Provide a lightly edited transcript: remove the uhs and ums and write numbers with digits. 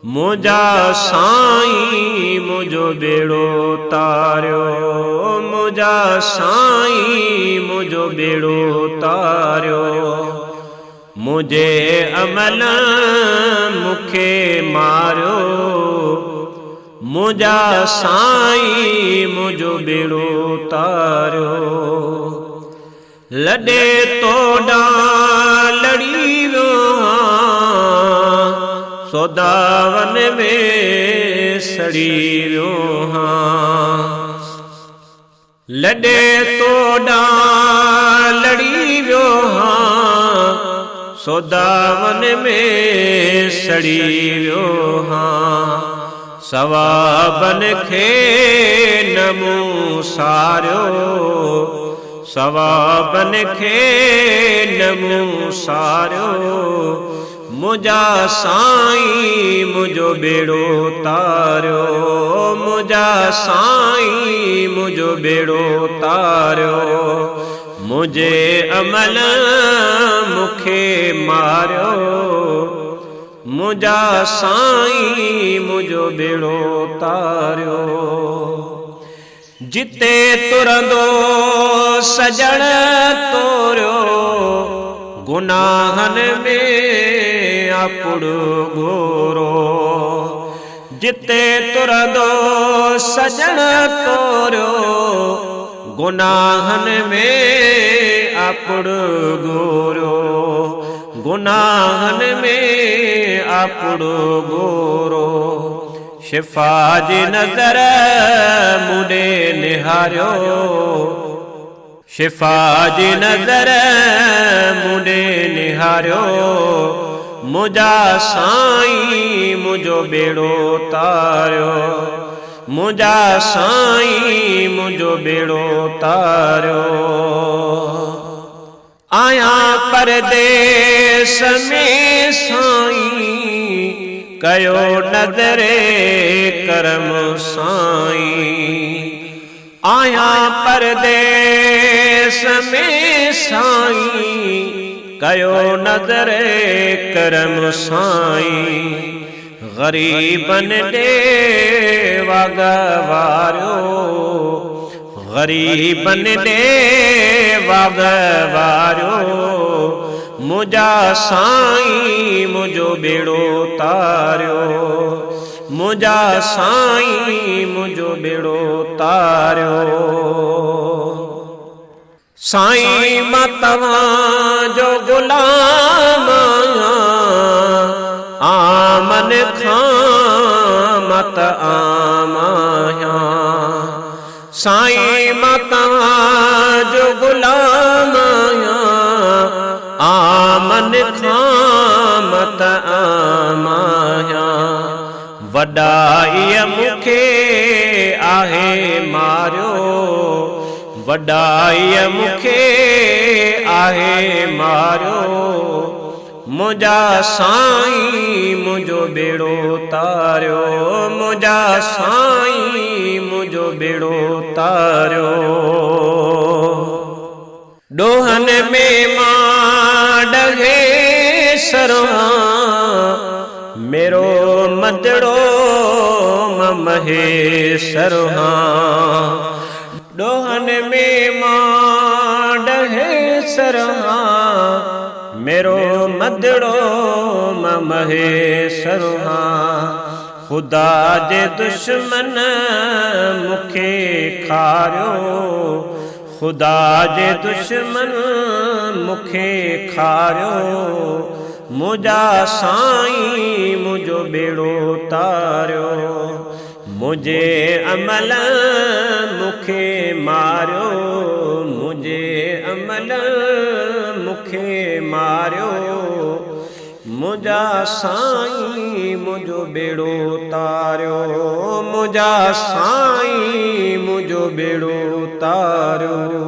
मुझा साईं मुझो बेड़ो तारियो, मुझा साईं मुझो बेड़ो तारियो। मुझे अमल मुखे मारियो, मुझा साईं मुझो बेड़ो तारियो। लॾे तोॾां लड़ी वियो सौदावन में सड़ी वियो हां। लॾे तोॾां लड़ी वियो हां सौदावन में सड़ी वियो हां। सवाबन खे न मूं सारियो, सवाबन खे न मूं सारियो। मुझा साईं मुझो बेड़ो तारियो, मुझा साईं मुझो बेड़ो तारियो। मुझे अमल मुखे मारियो, मुझा साईं मुझो बेड़ो तारियो। जिते तुरंदो सजण तोरियो, गुनाहन में आपुड़ घोरो। जिते तुरंदो सजण तोरियो, गुनाहन में आपुड़ घोरो। गुनाहन में आपुड़ घोरो। शिफा जी नज़र मुॾे निहारियो, शिफा जी नज़र मुॾे निहारियो। मुझा साईं मुझो बेड़ो तारियो, मुझा साईं मुझो बेड़ो तारियो। आया परदेस में साईं कयो नज़रे करम साईं। आया परदेस में साईं कयो नज़रे करम साईं। गरीबन ॾे वागवारियो, गरीबन ॾे वागवारियो। मुझा साईं मुझो बेड़ो तारियो, मुझा साईं मुझो बेड़ो तारियो। साईं मां तव्हांजो गुलाम आहियां, आमन खां मत आमाहियां। साईं मां तव्हांजो गुलाम आहियां, आमन खां मत आमाहियां। वॾाई मुखे आहे मारियो, वॾाई मुखे आहे मारियो। मुझा साईं मुझो बेड़ो तारियो, मुझा साईं मुझो बेड़ो तारियो। डोहन में मां डगे सरहा, मेरो मदड़ो महे सरहा। डोहन में मां डगे सरहा, मेरो मदड़ो महे सरहा। खुदा जे दुश्मन मुखे खारियो, खुदा जे दुश्मन मुखे खारियो। मुझा साईं मुझो बेड़ो तारियो, मुझे अमल मुखे मारियो, मुझे अमल मुखे मारियो। मुझा साईं मुझो बेड़ो तारियो, मुझा साईं मुझो बेड़ो तारियो।